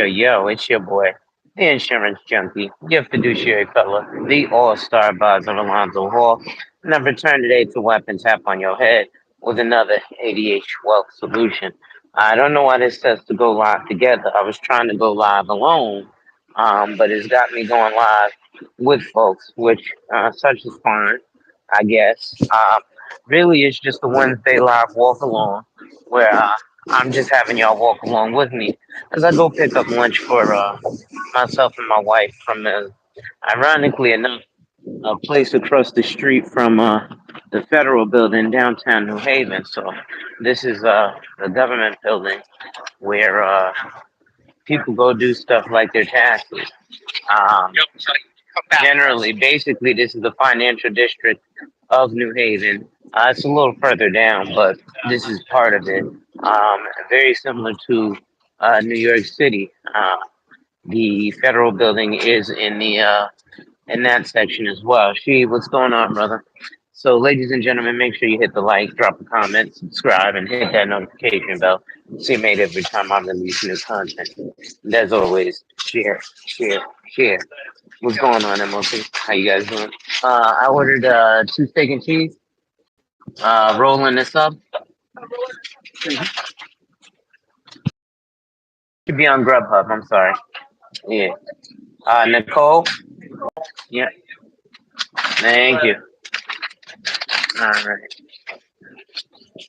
Yo, it's your boy, the insurance junkie, your fiduciary fella, the all-star buzz of Alonzo Hall, and I've returned today to Weapon Tap on Your Head with another ADH Wealth solution. I don't know why this says to go live together. I was trying to go live alone, but it's got me going live with folks, which such is fine, I guess. Really, it's just the Wednesday live walk along where I'm just having y'all walk along with me as I go pick up lunch for myself and my wife from ironically enough, a place across the street from the federal building downtown New Haven. So this is the government building where people go do stuff like their taxes. Um, Generally, basically, this is the financial district of New Haven. It's a little further down, but this is part of it. Very similar to New York City. The federal building is in that section as well. She, what's going on, brother? So, ladies and gentlemen, make sure you hit the like, drop a comment, subscribe, and hit that notification bell. See made every time I release new content. And as always, share, share, share. What's going on, MLC? How you guys doing? I ordered two steak and cheese. Rolling this up. Should be on Grubhub. I'm sorry. Yeah. Nicole. Yeah. Thank you. All right.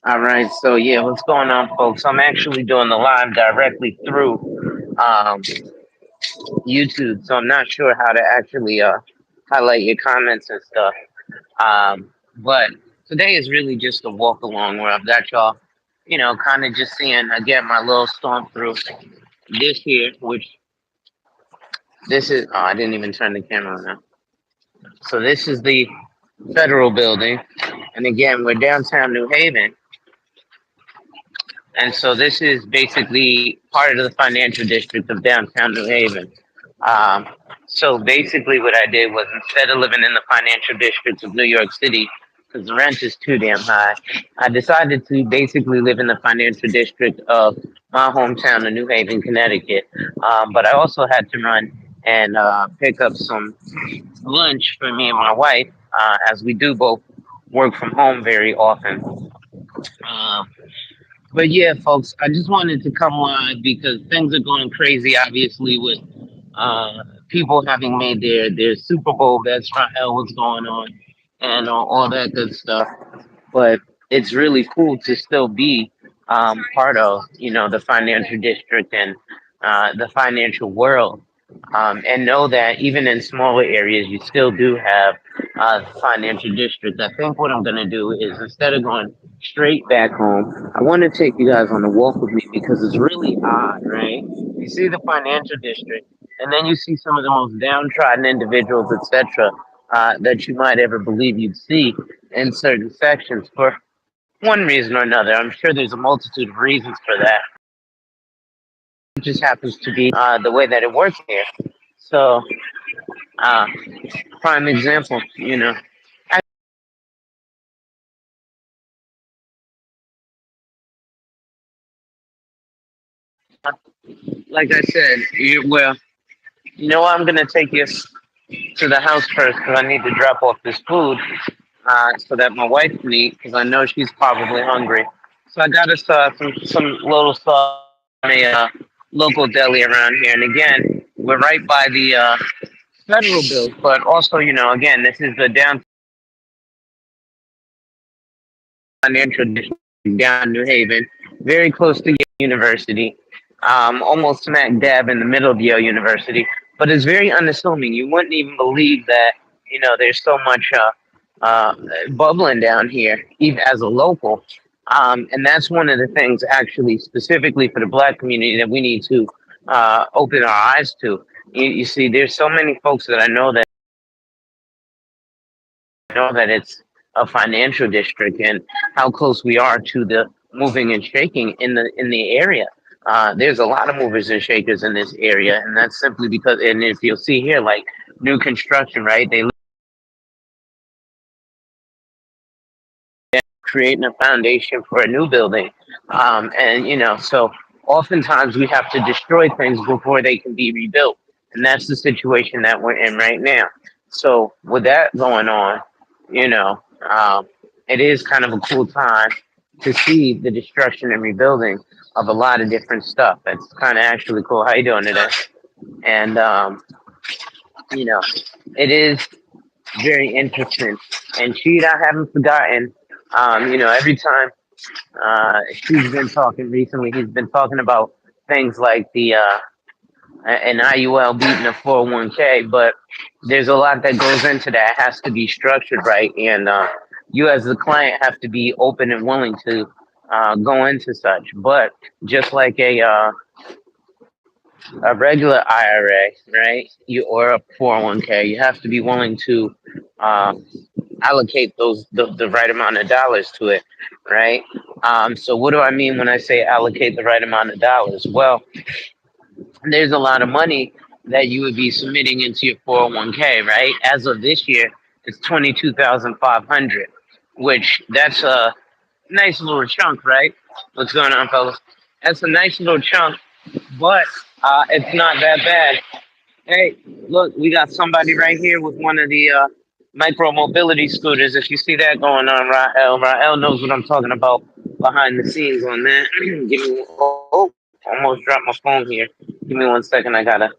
All right. So yeah, what's going on, folks? I'm actually doing the live directly through YouTube, so I'm not sure how to actually highlight your comments and stuff. But today is really just a walk along where I've got y'all, kind of just seeing again my little stomp through this here, which this is. Oh, I didn't even turn the camera on now. So this is the federal building, and again we're downtown New Haven, and so this is basically part of the financial district of downtown New Haven. Um, so basically, what I did was instead of living in the financial district of New York City, because the rent is too damn high, I decided to basically live in the financial district of my hometown of New Haven, Connecticut. But I also had to run and pick up some lunch for me and my wife, as we do both work from home very often. Um, but yeah, folks, I just wanted to come live because things are going crazy, obviously, with people having made their Super Bowl bets, find out what's going on, and all that good stuff. But it's really cool to still be part of, the financial district and the financial world. And know that even in smaller areas, you still do have financial district. I think what I'm going to do is instead of going straight back home, I want to take you guys on a walk with me because it's really odd, right? You see the financial district, and then you see some of the most downtrodden individuals, etc., that you might ever believe you'd see in certain sections for one reason or another. I'm sure there's a multitude of reasons for that. It just happens to be the way that it works here. So, uh, prime example, like I said, I'm gonna take you to the house first because I need to drop off this food so that my wife can eat because I know she's probably hungry. So I got us some little stuff from a local deli around here, and again, we're right by the federal bill, but also, again, this is the downtown financial district down New Haven, very close to Yale University, almost smack dab in the middle of Yale University. But it's very unassuming. You wouldn't even believe that there's so much bubbling down here, even as a local. And that's one of the things, actually, specifically for the Black community, that we need to open our eyes to. You see, there's so many folks that I know that it's a financial district and how close we are to the moving and shaking in the area. There's a lot of movers and shakers in this area, and that's simply because, and if you'll see here, like new construction, right? They creating a foundation for a new building, and so oftentimes we have to destroy things before they can be rebuilt. And that's the situation that we're in right now. So with that going on, you know, it is kind of a cool time to see the destruction and rebuilding of a lot of different stuff. It's kind of actually cool. How you doing today? And you know, it is very interesting. And Sheet, I haven't forgotten. Every time she's been talking recently, he's been talking about things like the an IUL beating a 401k, but there's a lot that goes into that. It has to be structured right, and you as the client have to be open and willing to go into such. But just like a regular IRA, right, or a 401k, you have to be willing to uh, allocate the right amount of dollars to it, right? So what do I mean when I say allocate the right amount of dollars? Well, there's a lot of money that you would be submitting into your 401k, right? As of this year, it's 22,500, which that's a nice little chunk, right? What's going on, fellas? That's a nice little chunk, but it's not that bad. Hey, look, we got somebody right here with one of the micro mobility scooters. If you see that going on, Rael knows what I'm talking about behind the scenes on that. Almost dropped my phone here. Give me one second. I gotta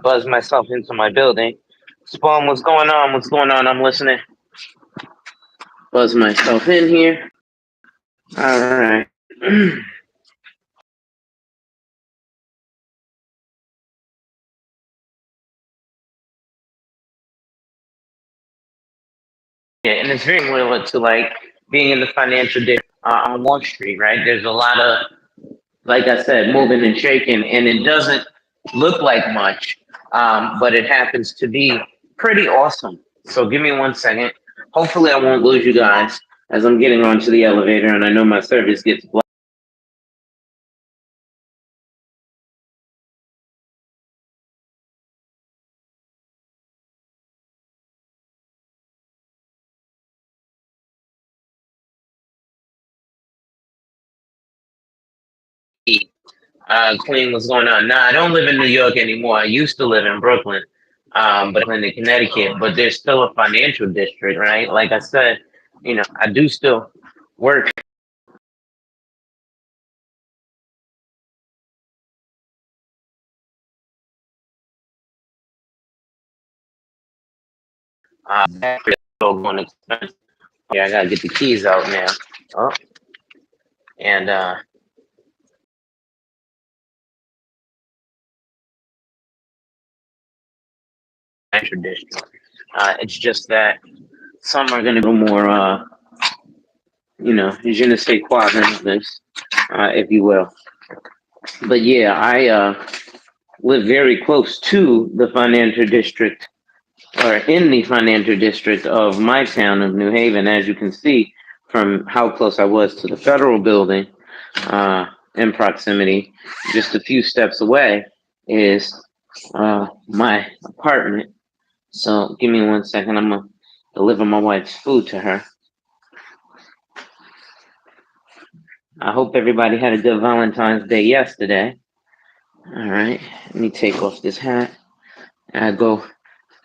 buzz myself into my building. Spawn, what's going on? What's going on? I'm listening. Buzz myself in here. All right. Yeah, and it's very similar to like being in the financial district on Wall Street, right? There's a lot of, like I said, moving and shaking, and it doesn't look like much, but it happens to be pretty awesome. So give me one second. Hopefully, I won't lose you guys as I'm getting onto the elevator, and I know my service gets blocked. Queen, what's going on? Nah, I don't live in New York anymore. I used to live in Brooklyn, but in Connecticut. But there's still a financial district, right? Like I said, I do still work. Still going expensive. Yeah, I gotta get the keys out now. Oh, and financial district. It's just that some are gonna go more, je ne sais quoi than this, if you will. But yeah, I live very close to the financial district or in the financial district of my town of New Haven, as you can see from how close I was to the federal building in proximity. Just a few steps away is my apartment. So give me one second. I'm going to deliver my wife's food to her. I hope everybody had a good Valentine's Day yesterday. All right, let me take off this hat. I go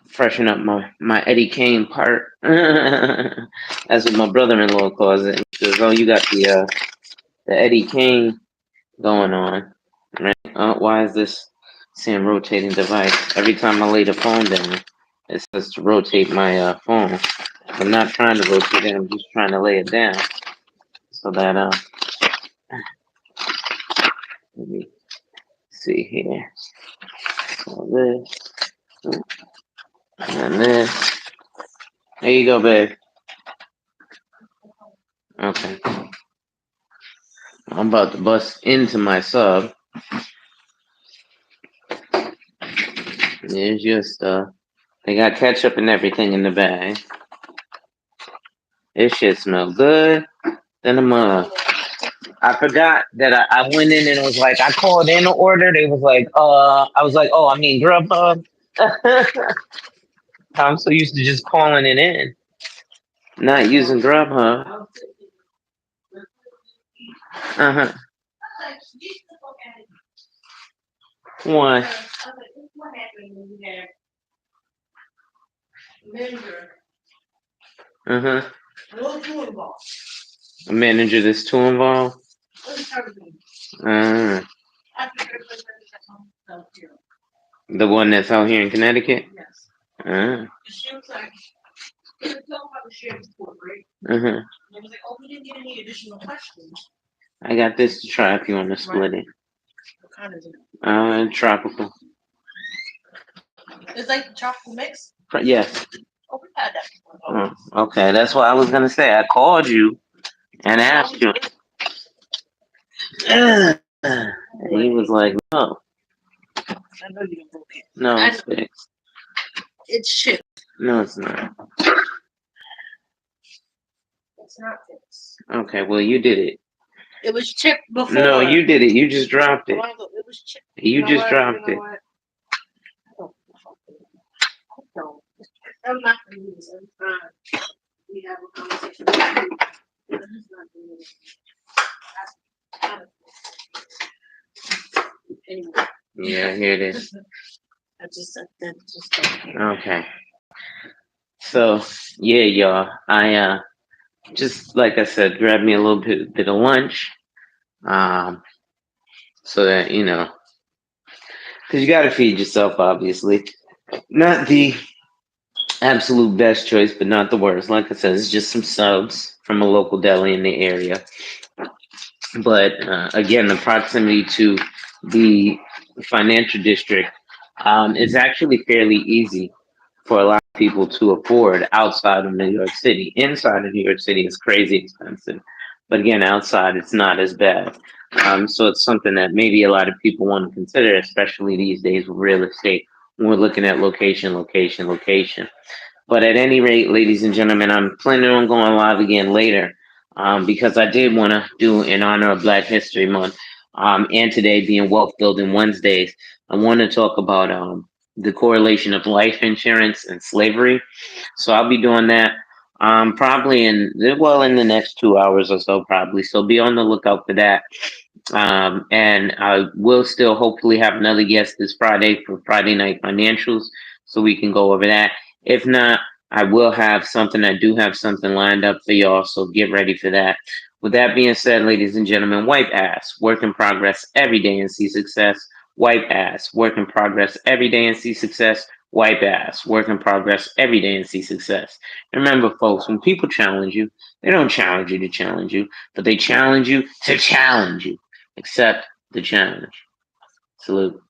freshen up my Eddie Kane part. That's what my brother-in-law calls it. He says, "Oh, you got the Eddie Kane going on, right? Why is this saying rotating device? Every time I lay the phone down, it says to rotate my phone. I'm not trying to rotate it. I'm just trying to lay it down so that let me see here. So this and this. There you go, babe. Okay, I'm about to bust into my sub. It's just they got ketchup and everything in the bag. This shit smell good. Then I forgot that I went in and was like, I called in the order. They was like, I was like, oh, I mean Grubhub. I'm so used to just calling it in, not using Grubhub. Uh huh. Why? Uh huh. A manager that's too involved. Uh, the one that's out here in Connecticut. Uh, uh-huh. I got this to try if you want to split it. Tropical. Yes. Oh, okay, that's what I was gonna say. I called you and asked you. And he was like, "No, no, it's fixed. No, it's not. Okay, well, you did it. No, you did it. You just dropped it. You just dropped it. Yeah, here it is. Okay. So yeah, y'all. I just like I said, grab me a little bit of lunch. Um, so that because you got to feed yourself, obviously. Not the absolute best choice, but not the worst. Like I said, it's just some subs from a local deli in the area. But again, the proximity to the financial district is actually fairly easy for a lot of people to afford outside of New York City. Inside of New York City is crazy expensive, but again, outside it's not as bad. So it's something that maybe a lot of people want to consider, especially these days with real estate. When we're looking at location, location, location. But at any rate, ladies and gentlemen, I'm planning on going live again later because I did want to do in honor of Black History Month and today being Wealth Building Wednesdays. I want to talk about the correlation of life insurance and slavery. So I'll be doing that probably in the next 2 hours or so, probably. So be on the lookout for that. And I will still hopefully have another guest this Friday for Friday Night Financials so we can go over that. If not, I will have something. I do have something lined up for y'all, so get ready for that. With that being said, ladies and gentlemen, wipe ass, work in progress every day and see success. Wipe ass, work in progress every day and see success. Wipe ass, work in progress every day and see success. Remember, folks, when people challenge you, they don't challenge you to challenge you, but they challenge you to challenge you. Accept the challenge. Salute.